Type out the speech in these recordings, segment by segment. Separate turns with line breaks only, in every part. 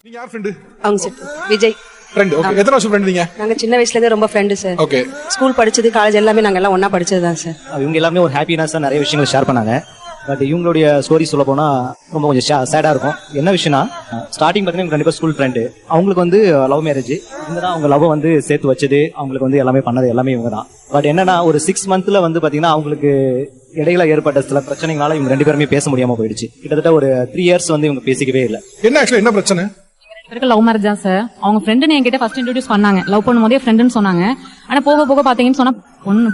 நீங்க யார் ஃப்ரெண்ட்?
அவங்க சார் விஜய்
ஃப்ரெண்ட். ஓகே. எத்தனை வருஷம் ஃப்ரெண்ட் நீங்க?
நாங்க சின்ன வயசுல இருந்தே ரொம்ப ஃப்ரெண்டு சார்.
ஓகே.
ஸ்கூல் படிச்சது காலேஜ் எல்லாமே நாங்க எல்லாம் ஒண்ணா படிச்சது தான் சார்.
இவங்க எல்லாமே ஒரு ஹாப்பினஸா நிறைய விஷயங்கள் ஷேர் பண்ணாங்க. பட் இவங்களுடைய ஸ்டோரி சொல்ல போனா ரொம்ப கொஞ்சம் சேடா இருக்கும். என்ன விஷயம்னா ஸ்டார்டிங் பார்த்தீங்கன்னா கண்டிப்பா ஸ்கூல் ஃப்ரெண்டு. அவங்களுக்கு வந்து லவ் மேரேஜ். இவங்க தான் அவங்க லவ் வந்து சேர்த்து வச்சது, அவங்களுக்கு வந்து எல்லாமே பண்ணது எல்லாமே இவங்க தான். பட் என்னன்னா ஒரு 6 மந்த்ல வந்து பாத்தீங்கன்னா அவங்களுக்கு இடையில ஏற்பட்ட சில பிரச்சனைகளால இவங்க 2 பேருமே பேச முடியாம போயிடுச்சு. கிட்டத்தட்ட ஒரு 3 இயர்ஸ் வந்து இவங்க பேசிக்கவே இல்லை.
என்ன ஆக்சுவலா என்ன பிரச்சனை?
லவ் மேரேஜ் தான் சார். அவங்க ஃப்ரெண்டுன்னு என்கிட்ட ஃபர்ஸ்ட் இன்ட்ரோடியூஸ் பண்ணாங்க. லவ் பண்ணும்போதே ஃப்ரெண்டுன்னு சொன்னாங்க. ஆனா போக போக பாத்தீங்கன்னு சொன்னா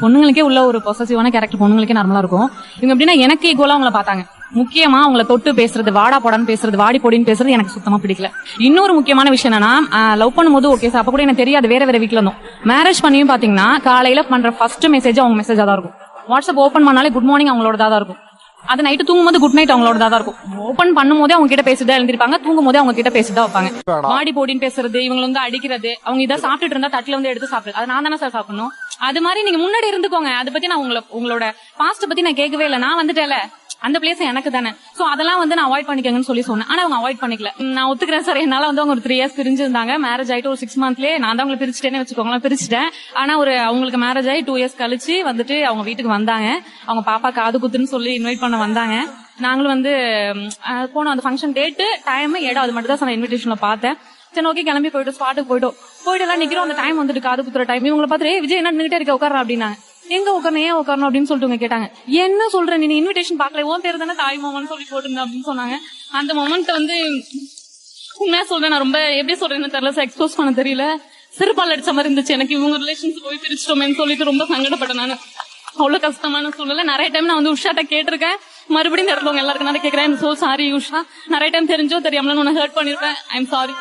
பொண்ணுங்களுக்கே உள்ள ஒரு பொசசிவான கேரக்டர் பொண்ணுங்களுக்கே நார்மலா இருக்கும். இவங்க எப்படின்னா எனக்கு ஈக்குவலா அவங்கள பாத்தாங்க. முக்கியமா அவங்கள தொட்டு பேசுறது, வாடா போடான்னு பேசுறது, வாடி பொடின்னு பேசுறது எனக்கு சுத்தமா பிடிக்கல. இன்னொரு முக்கியமான விஷயம் என்னன்னா லவ் பண்ணும்போது ஓகே சார், அப்ப கூட எனக்கு தெரியாது, வேற வேற வீட்டுல இருந்தோம். மேரேஜ் பண்ணியும் பாத்தீங்கன்னா காலையில பண்ற ஃபர்ஸ்ட் மெசேஜ் அவங்க மெசேஜா தான் இருக்கும். வாட்ஸ்அப் ஓபன் பண்ணாலே குட் மார்னிங் அவங்களோட தான் இருக்கும். அது நைட்டு தூங்கும்போது குட் நைட் அவங்களோட தான் இருக்கும். ஓபன் பண்ணும் போதே அவங்க கிட்ட பேசிட்டு எழுந்திருப்பாங்க, தூங்கும் போதே அவங்க கிட்ட பேசிட்டு வைப்பாங்க. வாடி போடின்னு பேசுறது, இவங்க வந்து அடிக்கிறது, அவங்க இதை சாப்பிட்டுட்டு இருந்தா தட்டுல வந்து எடுத்து சாப்பிடுறது, அது நான் தானே சார் சாப்பிடணும். அது மாதிரி நீங்க முன்னாடி இருந்துக்கோங்க. அதை பத்தி நான் உங்களோட பாஸ்ட் பத்தி நான் கேட்கவே இல்லை. நான் வந்துட்டேல, அந்த பிளேஸ் எனக்கு தானே. சோ அதெல்லாம் வந்து நான் அவாய்ட் பண்ணிக்கங்கன்னு சொல்லி சொன்னேன். ஆனா அவங்க அவாய்ட் பண்ணிக்கல. நான் ஒத்துக்கிறேன் சார், என்னால வந்து அவங்க ஒரு 3 இயர்ஸ் பிரிஞ்சிருந்தாங்க. மேரேஜ் ஆயிட்டு ஒரு 6 மந்த்லயே நான் தான் அவங்களை பிரிச்சுட்டேன்னு வச்சுக்கோங்களேன், பிரிச்சுட்டேன். ஆனா அவங்களுக்கு மேரேஜ் ஆகி 2 இயர்ஸ் கழிச்சு வந்துட்டு அவங்க வீட்டுக்கு வந்தாங்க. அவங்க பாப்பா காது குத்துன்னு சொல்லி இன்வைட் பண்ண வந்தாங்க. நாங்களும் வந்து போனோம். அந்த ஃபங்க்ஷன் டேட்டு டைம் இடம் அது மட்டும் தான் சார் இன்விடேஷன்ல பார்த்தேன். சரி ஓகே கிளம்பி போயிட்டு ஸ்பாட்டுக்கு போயிட்டு எல்லாம் நிக்கிறோம். அந்த டைம் வந்துட்டு காது குத்துற டைம். இவங்களை பார்த்துட்டு விஜய் என்ன நின்னுட்டே இருக்க, உட்கார அப்படின்னாங்க. எங்க உட்காரணும், ஏன் உட்காரணும் அப்படின்னு சொல்லிட்டு கேட்டாங்க. என்ன சொல்ற நீ, இன்விடேஷன் பாக்கல, உன் பேர் தானே தாய் மாமன் சொல்லி போட்டுருந்தேன் அப்படின்னு சொன்னாங்க. அந்த மொமெண்ட் வந்து உண்மையா சொல்றேன், நான் ரொம்ப எப்படி சொல்றேன்னு தெரியல சார், எக்ஸ்போஸ் பண்ண தெரியல. சிறுபால் அடிச்ச மாதிரி இருந்துச்சு எனக்கு. இவங்க ரிலேஷன்ஸ் போய் பிரிச்சிட்டோமேன்னு சொல்லிட்டு ரொம்ப சங்கடப்பட்டேன் நான். அவ்வளவு கஷ்டமான சூழ்நிலை. நிறைய டைம் நான் வந்து உஷாட்ட கேட்டிருக்கேன். மறுபடியும் இந்த இடத்துல எல்லாருக்கும் நான் கேட்கிறேன், சோ சாரி உஷா, நிறைய டைம் தெரிஞ்சோ தெரியாமல உன்னை ஹர்ட் பண்ணிருப்பேன், ஐ எம் சாரி.